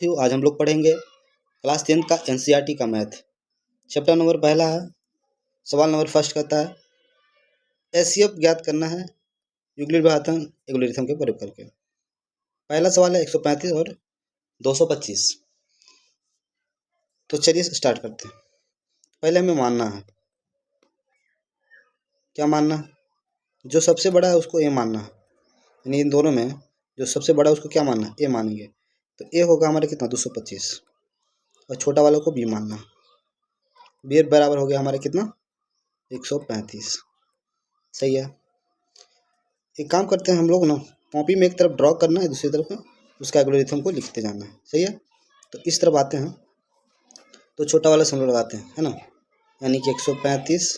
आज हम लोग पढ़ेंगे क्लास 10 का एनसीईआरटी का मैथ। चैप्टर नंबर पहला है। सवाल नंबर फर्स्ट कहता है एचसीएफ ज्ञात करना है यूक्लिड विभाजन एल्गोरिथम के प्रयोग करके। पहला सवाल है 135 और 225। तो चलिए स्टार्ट करते हैं। पहले हमें मानना है, क्या मानना है? जो सबसे बड़ा है उसको ए मानना है, यानी इन दोनों में जो सबसे बड़ा है उसको क्या मानना है? ए मानेंगे। तो ए होगा हमारे कितना 225 और छोटा वालों को बी मानना। बी बराबर हो गया हमारे कितना 135। सही है। एक काम करते हैं हम लोग ना, कॉपी में एक तरफ ड्रॉ करना है, दूसरी तरफ में उसका एल्गोरिथम को लिखते जाना है। सही है। तो इस तरफ आते हैं तो छोटा वाला हम लोग लगाते हैं, है ना, यानी कि 135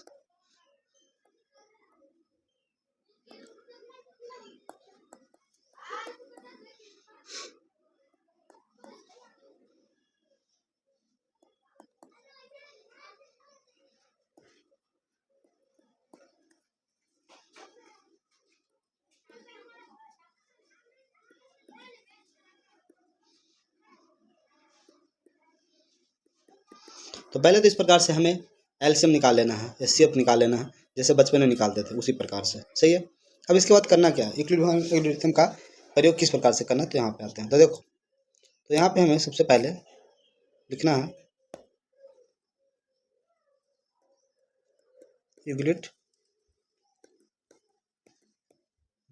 तो पहले तो इस प्रकार से हमें एलसीएम निकाल लेना है, एचसीएफ निकाल लेना है, जैसे बचपन में निकालते थे उसी प्रकार से। सही है। अब इसके बाद करना क्या है, यूक्लिड एल्गोरिथम का प्रयोग किस प्रकार से करना है, तो यहाँ पे आते हैं। तो देखो, तो यहाँ पे हमें सबसे पहले लिखना है यूक्लिड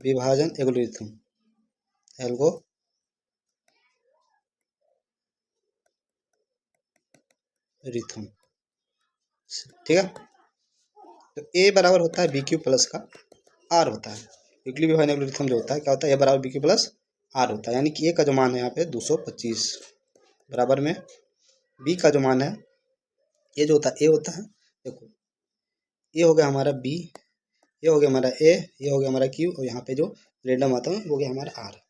विभाजन एल्गोरिथम ठीक है। तो ए बराबर होता है बी क्यू प्लस का आर होता है। यूक्लिड विभाजन एल्गोरिथम जो होता है क्या होता है, ए बराबर बी क्यू प्लस आर होता है, यानी कि ए का जो मान है यहाँ पे 225 बराबर में बी का जो मान है, ये जो होता है ए होता है, देखो ये हो गया हमारा बी, ये हो गया हमारा ए, ये हो गया हमारा क्यू, और यहाँ पे जो रेंडम आता है वो हो गया हमारा आर।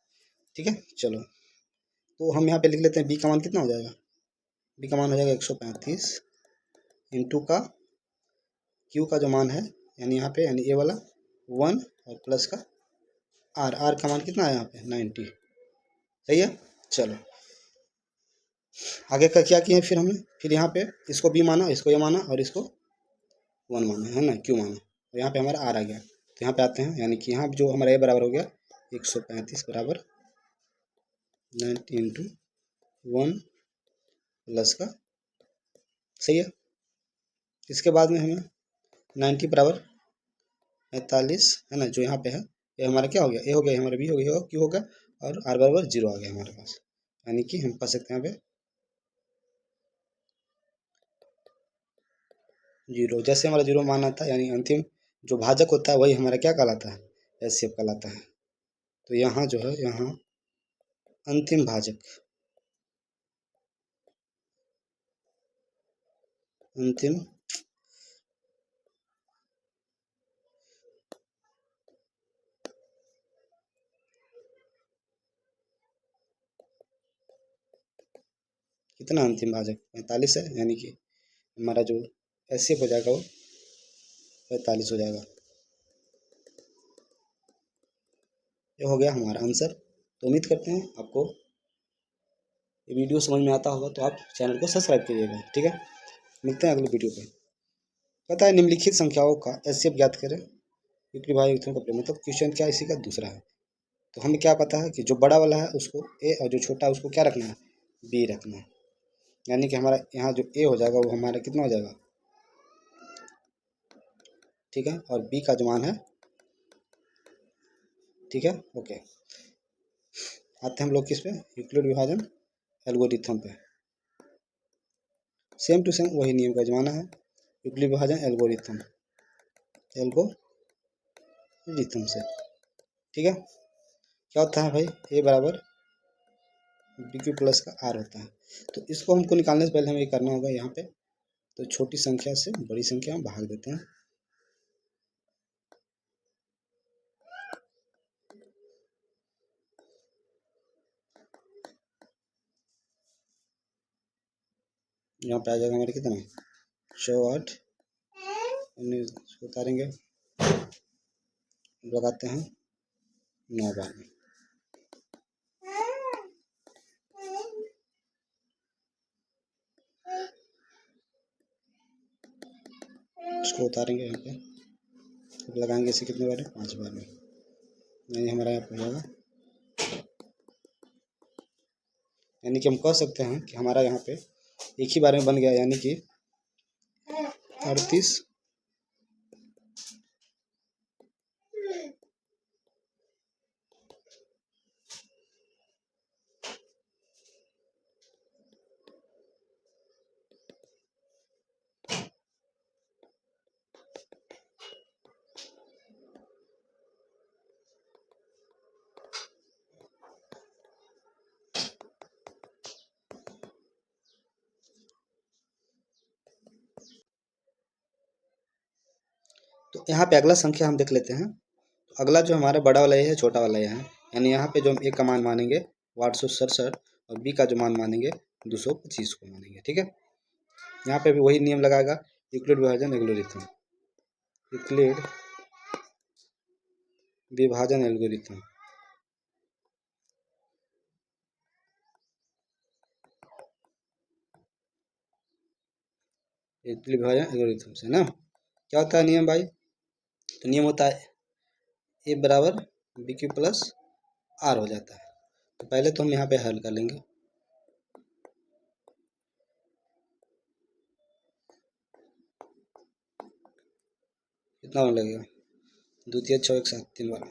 ठीक है। चलो, तो हम यहाँ पे लिख लेते हैं बी का मान कितना हो जाएगा, बी का मान हो जाएगा 135 इंटू का क्यू का जो मान है, यानी यहाँ पे यानी ए वाला 1 और प्लस का आर, आर का मान कितना है यहाँ पे 90। सही है। चलो, आगे का क्या किया फिर हमने, फिर यहाँ पे इसको बी माना, इसको ए माना और इसको 1 माना, है ना, क्यू माना, और यहाँ पे हमारा आर आ गया। तो यहाँ पे आते हैं, यानी कि यहाँ जो हमारा ए बराबर हो गया 135 बराबर 90 इंटू 1 प्लस का। सही है। इसके बाद में हमें 90 बराबर 45, है ना, जो यहाँ पे है, ये हमारा क्या हो गया, ए हो गया, हमारा बी हो गया, क्यू हो गया, और आर बराबर 0 आ गया हमारे पास, यानी कि हम पा सकते हैं यहाँ पे 0। जैसे हमारा 0 माना था, यानी अंतिम जो भाजक होता है वही हमारा क्या कहलाता है, एचसीएफ कहलाता है। तो यहाँ जो है, यहाँ अंतिम भाजक, अंतिम कितना अंतिम भाजक 45 है, यानी कि हमारा जो एचसीएफ हो जाएगा वो 45 हो जाएगा। ये हो गया हमारा आंसर। तो उम्मीद करते हैं आपको ये वीडियो समझ में आता होगा, तो आप चैनल को सब्सक्राइब कीजिएगा। ठीक है। मिलते हैं अगले वीडियो पे। पता है निम्नलिखित संख्याओं का एचसीएफ ज्ञात करें यूक्लिड विभाजन एल्गोरिथम का प्रयोग, मतलब क्वेश्चन क्या इसी का दूसरा है। तो हमें क्या पता है कि जो बड़ा वाला है उसको ए और जो छोटा है उसको क्या रखना है, बी रखना है, यानी कि हमारा यहाँ जो ए हो जाएगा वो हमारा कितना हो जाएगा, ठीक है, और बी का जो मान है, ठीक है। ओके, आते हैं हम लोग किस पे, यूक्लिड विभाजन एल्गोरिथम पे। सेम टू सेम वही नियम का जमाना है, यूक्लिड विभाजन एल्गोरिथम से। ठीक है। क्या होता है भाई, ए बराबर बी क्यू प्लस का आर होता है। तो इसको हमको निकालने से पहले हमें ये करना होगा, यहाँ पे तो छोटी संख्या से बड़ी संख्या में भाग देते हैं। यहाँ पे आ जाएगा हमारे कितना 108, उतारेंगे, लगाते हैं 9 बार में। इसको उतारेंगे यहाँ पे, अब लगाएंगे इसे कितने बार, 5 बार में, यानी हमारा यहाँ पे हो जाएगा, यानी कि हम कह सकते हैं कि हमारा यहाँ पे एक ही बार में बन गया, यानी कि 38। तो यहाँ पे अगला संख्या हम देख लेते हैं। अगला जो हमारा बड़ा वाला ये है, छोटा वाला ये है, यानी यहाँ पे जो हम ए का मान मानेंगे वो 867 और बी का जो मान मानेंगे 225 को मानेंगे। ठीक है, यहाँ पे भी वही नियम लगाएगा, यूक्लिड विभाजन एल्गोरिथम, यूक्लिड विभाजन एल्गोरिथम। यूक्लिड विभाजन एल्गोरिथम से ना क्या होता है नियम भाई, तो नियम होता है ए बराबर बी क्यू प्लस आर हो जाता है। तो पहले तो हम यहाँ पे हल कर लेंगे, कितना बार लगेगा, द्वितीय 6 एक साथ 3 बार,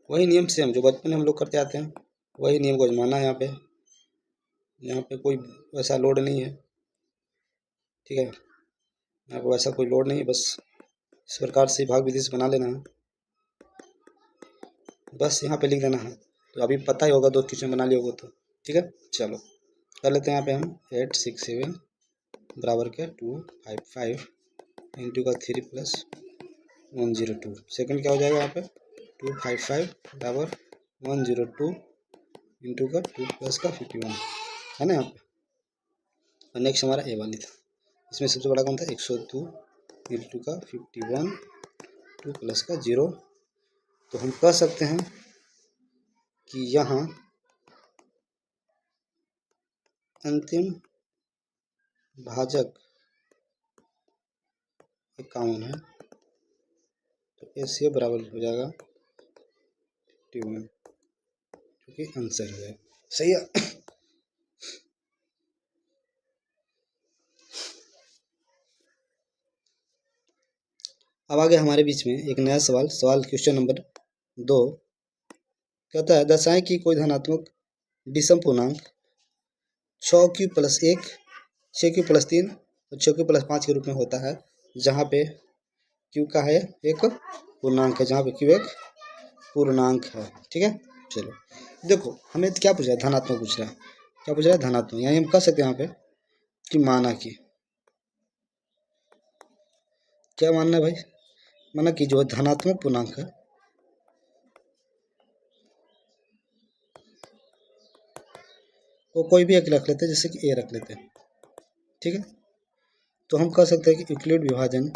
वही नियम से हम जो बचपन में हम लोग करते आते हैं वही नियम को आजमाना है यहाँ पे। यहाँ पे कोई वैसा लोड नहीं है, ठीक है, यहाँ पे वैसा कोई लोड नहीं है, बस इस प्रकार से भाग विधि से बना लेना है, बस यहाँ पे लिख देना है। तो अभी पता ही होगा, 2 क्वेश्चन बना लिया होगा तो ठीक है। चलो कर लेते हैं यहाँ पे हम 867 बराबर के 255 इंटू का 3 प्लस 102, सेकंड क्या हो जाएगा यहाँ पे 255 बराबर 102 इंटू का 2 प्लस का 51 है ना यहाँ पे। और नेक्स्ट हमारा ए वाली था, इसमें सबसे बड़ा कौन था 102 इंटू का 51 2 प्लस का 0। तो हम कह सकते हैं कि यहाँ अंतिम भाजक 51 है, तो ए बराबर हो जाएगा 51, क्योंकि आंसर हो जाएगा सही है। अब आगे हमारे बीच में एक नया सवाल, सवाल क्वेश्चन नंबर 2 कहता है दर्शाएं कि कोई धनात्मक विषम पूर्णांक 6q प्लस 1 6q प्लस 3 और 6q प्लस 5 के रूप में होता है, जहाँ पे q का है एक पूर्णांक है, जहाँ पे q एक पूर्णांक है। ठीक है, चलो देखो हमें क्या पूछ रहा है, धनात्मक पूछ रहा है, क्या पूछ रहा है धनात्मक, यानी हम कह सकते हैं यहाँ पे कि माना कि, क्या मानना है भाई, माना कि जो धनात्मक पूर्णांक है वो कोई भी एक रख लेते हैं, जैसे कि ए रख लेते हैं। ठीक है, तो हम कह सकते हैं कि यूक्लिड विभाजन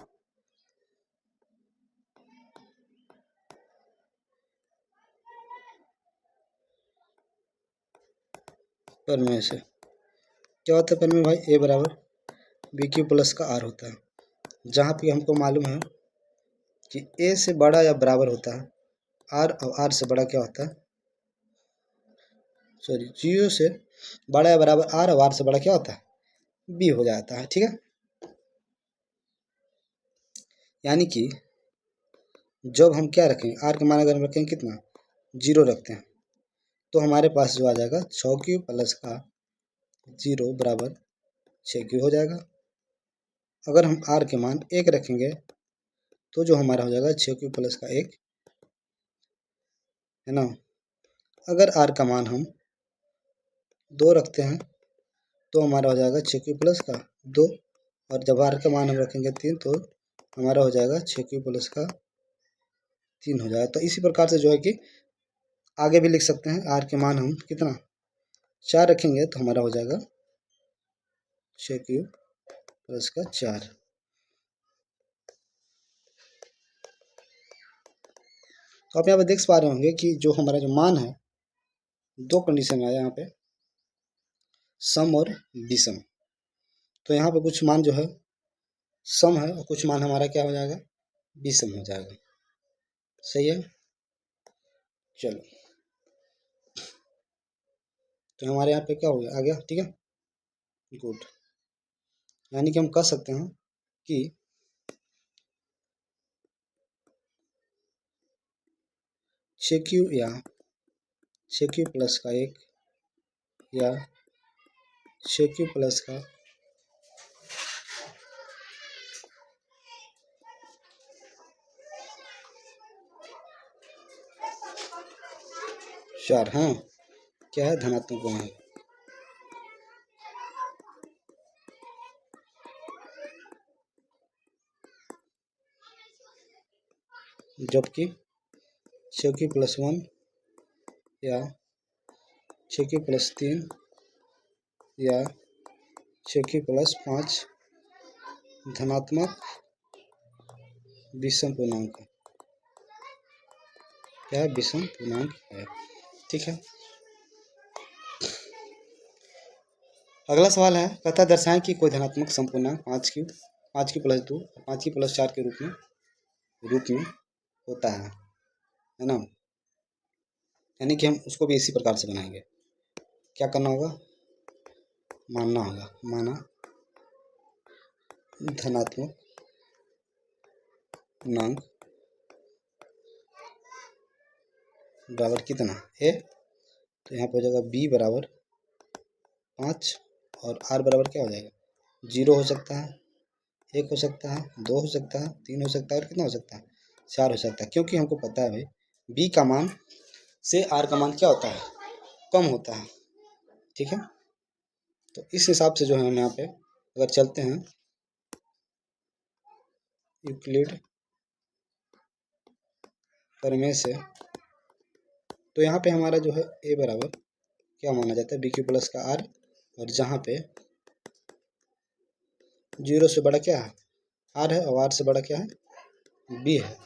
प्रमेय से क्या होता है, प्रमेय भाई ए बराबर बी क्यू प्लस का आर होता है, जहाँ पे हमको मालूम है कि ए से बड़ा या बराबर होता है आर, और आर से बड़ा क्या होता है, सॉरी 0 से बड़ा या बराबर आर, और आर से बड़ा क्या होता है बी हो जाता है। ठीक है, यानी कि जब हम क्या रखेंगे, आर के मान अगर हम रखेंगे कितना 0 रखते हैं, तो हमारे पास जो आ जाएगा 6q प्लस का 0 बराबर 6q हो जाएगा। अगर हम आर के मान 1 रखेंगे तो जो हमारा हो जाएगा 6q प्लस का 1 है ना। अगर आर का मान हम 2 रखते हैं तो हमारा हो जाएगा 6q प्लस का 2, और जब आर का मान हम रखेंगे 3 तो हमारा हो जाएगा 6q प्लस का 3 हो जाएगा। तो इसी प्रकार से जो है कि आगे भी लिख सकते हैं, आर के मान हम कितना 4 रखेंगे तो हमारा हो जाएगा 6q प्लस का 4। तो आप यहाँ पे देख पा रहे होंगे कि जो हमारा जो मान है, दो कंडीशन आया यहाँ पे, सम और विषम। तो यहाँ पे कुछ मान जो है सम है और कुछ मान हमारा क्या हो जाएगा, विषम हो जाएगा। सही है। चलो, तो हमारे यहाँ पे क्या हो गया, आ गया। ठीक है, गुड। यानी कि हम कह सकते हैं कि CQ या CQ प्लस का 1 या CQ प्लस का 4, हाँ क्या है, धनात्मक गुण है। जबकि CQ प्लस 1 या CQ प्लस 3 या CQ प्लस 5 धनात्मक विषम पूर्णांक है। क्या है, विषम पूर्णांक है। ठीक है, अगला सवाल है, कहता दर्शाएं कि कोई धनात्मक संपूर्णांक 5Q प्लस 2 5Q प्लस 4 के रूप में होता है ना। यानी कि हम उसको भी इसी प्रकार से बनाएंगे। क्या करना होगा, मानना होगा, माना धनात्मक पूर्णांक बराबर कितना ए, तो यहाँ पे हो जाएगा b बराबर 5 और r बराबर क्या हो जाएगा, 0 हो सकता है, 1 हो सकता है, 2 हो सकता है, 3 हो सकता है और कितना हो सकता है, 4 हो सकता है। क्योंकि हमको पता है भाई b का मान से r का मान क्या होता है, कम होता है। ठीक है, तो इस हिसाब से जो है हम यहाँ पे अगर चलते हैं यूक्लिड प्रमेय से, तो यहाँ पे हमारा जो है a बराबर क्या माना जाता है, BQ प्लस का r, और जहाँ पे 0 से बड़ा क्या है, r है, और r से बड़ा क्या है, b है।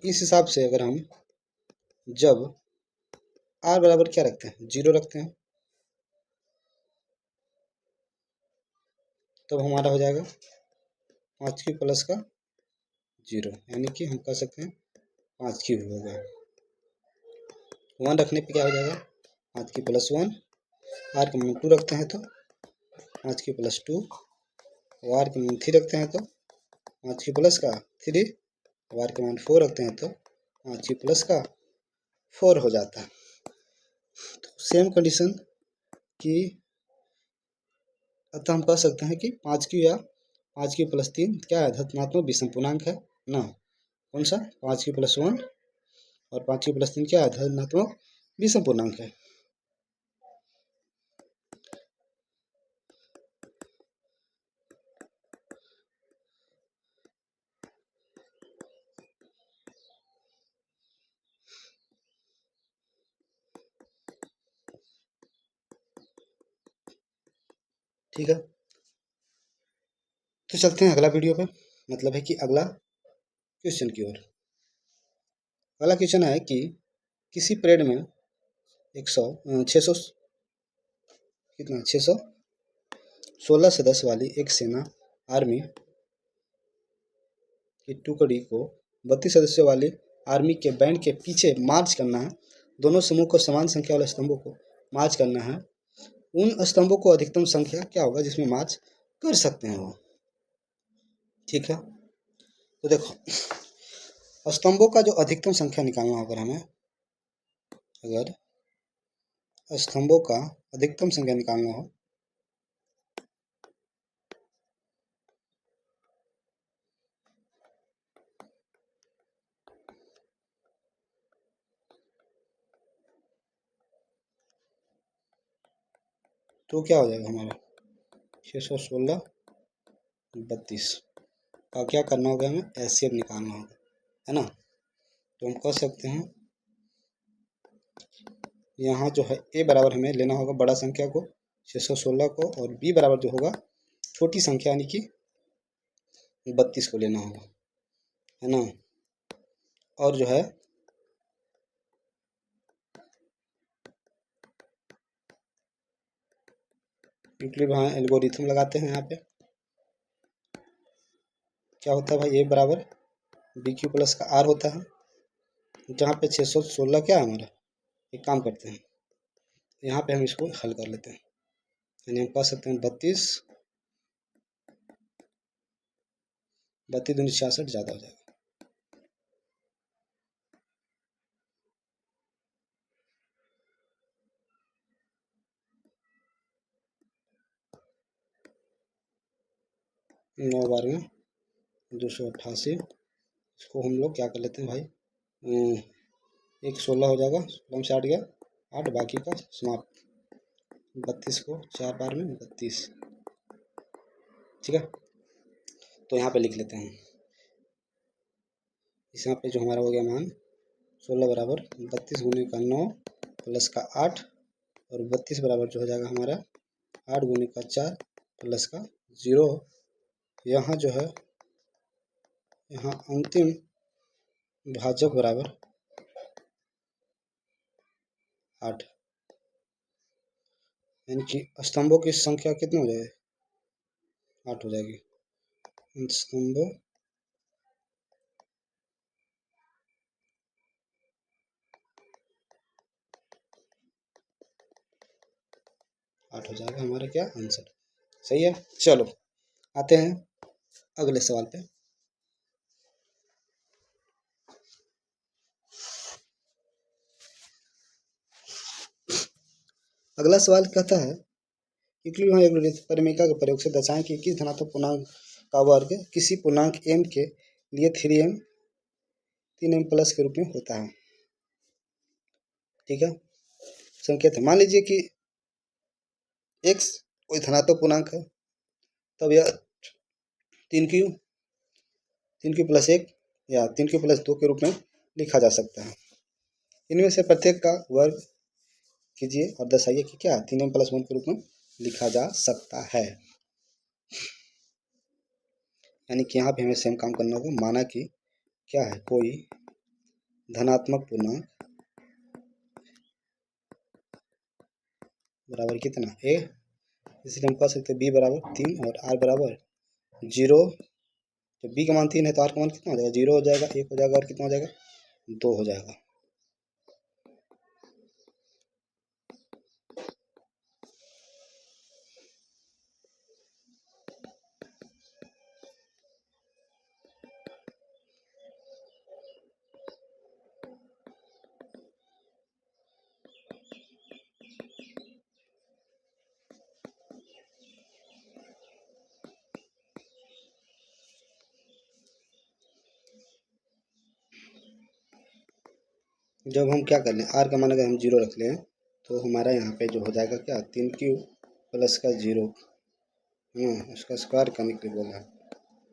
इस हिसाब से अगर हम जब r बराबर क्या रखते हैं, 0 रखते हैं, तब हमारा हो जाएगा 5Q प्लस का 0, यानी कि हम कह सकते हैं 5Q हो गया। 1 रखने पे क्या हो जाएगा, 5Q प्लस 1, r का मान 2 रखते हैं तो 5Q प्लस 2, और r का मान 3 रखते हैं तो 5Q प्लस का 3, और r का मान 4 रखते हैं तो 5Q प्लस का 4 हो जाता है। तो सेम कंडीशन की अतः हम कह सकते हैं कि 5Q या 5Q प्लस 3 क्या है, धनात्मक विषम पूर्णांक है ना। कौन सा, 5Q प्लस 1 और 5Q प्लस 3 क्या है, धनात्मक विषम पूर्णांक है। ठीक है, तो चलते हैं अगला वीडियो पे, मतलब है कि अगला क्वेश्चन की ओर। अगला क्वेश्चन है कि किसी परेड में 600 कितना 616 सदस्य वाली एक सेना आर्मी की टुकड़ी को 32 सदस्यों वाली आर्मी के बैंड के पीछे मार्च करना है। दोनों समूह को समान संख्या वाले स्तंभों को मार्च करना है। उन स्तंभों को अधिकतम संख्या क्या होगा जिसमें मार्च कर सकते हैं वो। ठीक है, तो देखो स्तंभों का जो अधिकतम संख्या निकालना होगा हमें, अगर स्तंभों का अधिकतम संख्या निकालना हो तो क्या हो जाएगा हमारा 616 32 का क्या करना होगा, हमें एचसीएफ निकालना होगा, है ना। तो हम कह सकते हैं यहाँ जो है ए बराबर हमें लेना होगा बड़ा संख्या को 616 को, और बी बराबर जो होगा छोटी संख्या यानी कि 32 को लेना होगा, है ना। और जो है यूक्लिड एल्गोरिथम लगाते हैं। यहाँ पे क्या होता है भाई, ए बराबर बी क्यू प्लस का आर होता है, जहाँ पे 616 क्या है हमारा। एक काम करते हैं, यहाँ पे हम इसको हल कर लेते हैं, यानी हम कह सकते हैं 32 दूनी 66 ज़्यादा हो जाएगा। नौ बार में 288, इसको हम लोग क्या कर लेते हैं भाई, एक 16 हो जाएगा, 16 में से 8 गया 8, बाकी का समाप्त। 32 को 4 बार में 32, ठीक है। तो यहाँ पे लिख लेते हैं, इस यहाँ पे जो हमारा हो गया मान 16 बराबर 32 गुने का 9 प्लस का 8, और 32 बराबर जो हो जाएगा हमारा 8 गुने का 4 प्लस का 0। यहाँ जो है, यहाँ अंतिम भाजक बराबर 8, यानी कि स्तंभों की संख्या कितनी हो जाएगी, 8 हो जाएगी। स्तंभों आठ हो जाएगा हमारा क्या आंसर। सही है। चलो आते हैं अगले सवाल पे। अगला सवाल कहता है यूक्लिड परिमेय के प्रयोग से दर्शाएं कि किस धनात्मक पूर्णांक का वर्ग किसी पूर्णांक m के लिए 3m प्लस के रूप में होता है। ठीक है, संकेत है, मान लीजिए कि x कोई धनात्मक पूर्णांक है, तब यह 3q प्लस 1 या 3q प्लस 2 के रूप में लिखा जा सकता है। इनमें से प्रत्येक का वर्ग कीजिए और दर्शाइए कि क्या 3m प्लस 1 के रूप में लिखा जा सकता है। यानी कि यहाँ पे हमें सेम काम करना होगा। माना कि क्या है, कोई धनात्मक पूर्णांक बराबर कितना a, इसलिए हम कह सकते हैं b बराबर 3 और r बराबर 0। जब b का मान 3 है तो r का मान कितना हो जाएगा, 0 हो जाएगा, 1 हो जाएगा और कितना हो जाएगा, 2 हो जाएगा। जब हम क्या कर लें, r का मान अगर हम 0 रख लें तो हमारा यहाँ पे जो हो जाएगा क्या 3q प्लस का 0, उसका स्क्वायर करने के लिए बोला है,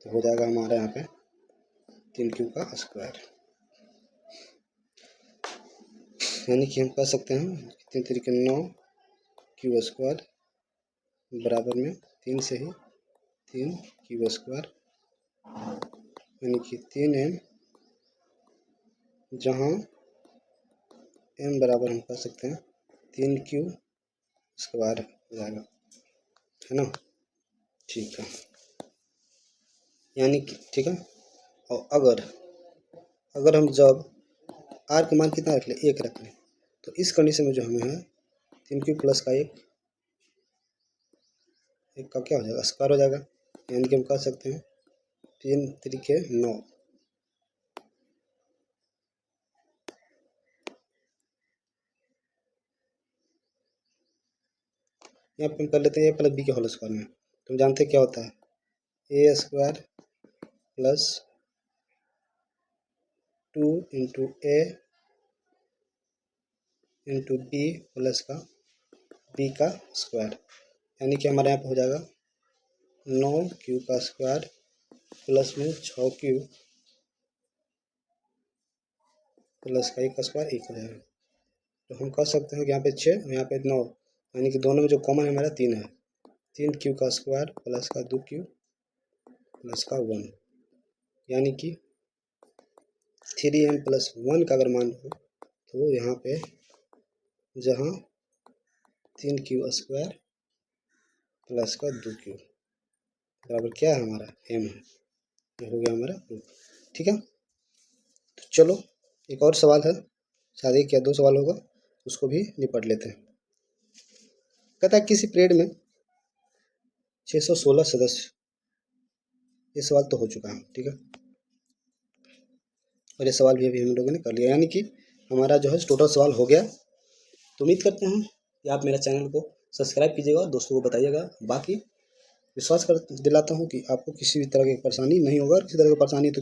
तो हो जाएगा हमारा यहाँ पे 3q का स्क्वायर। यानी कि हम कह सकते हैं 3 तरीके 9 क्यू स्क्वायर बराबर में 3 से ही 3 क्यू स्क्वायर, यानी कि 3m, जहाँ m बराबर हम कह सकते हैं 3q स्क्वायर हो जाएगा, है ना। ठीक है, यानी कि ठीक है। और अगर हम जब r का मान कितना रख लें, 1 रख लें, तो इस कंडीशन में जो हमें है 3q प्लस का 1 का क्या हो जाएगा, स्क्वायर हो जाएगा। यानी कि हम कह सकते हैं 3 तरीके 9। यहाँ पे हम कर लेते हैं a प्लस बी के होल स्क्वायर में, तुम जानते हैं क्या होता है, a square plus 2 into a into B plus का b का स्क्वायर। यानी कि हमारे यहाँ पे हो जाएगा 9q का स्क्वायर प्लस में 6q प्लस का 1 का स्क्वायर 1 हो जाएगा। तो हम कह सकते हैं कि यहाँ पे 6 और यहाँ पे 9, यानी कि दोनों में जो कॉमन है हमारा 3 है, 3q का स्क्वायर प्लस का 2q प्लस का 1, यानी कि 3m+1 का अगर मान हो तो यहाँ पे जहाँ 3q² प्लस का 2q बराबर क्या है हमारा m है, ये हो गया हमारा प्रूफ। ठीक है, तो चलो एक और सवाल है, शायद एक या दो सवाल होगा, उसको भी निपट लेते हैं। कहता है किसी पीरियड में 616 सदस्य, ये सवाल तो हो चुका है। ठीक है, और ये सवाल भी अभी हम लोगों ने कर लिया, यानी कि हमारा जो है टोटल सवाल हो गया। तो उम्मीद करते हैं कि आप मेरा चैनल को सब्सक्राइब कीजिएगा और दोस्तों को बताइएगा। बाकी विश्वास कर दिलाता हूँ कि आपको किसी भी तरह की परेशानी नहीं होगा, और किसी तरह की परेशानी तो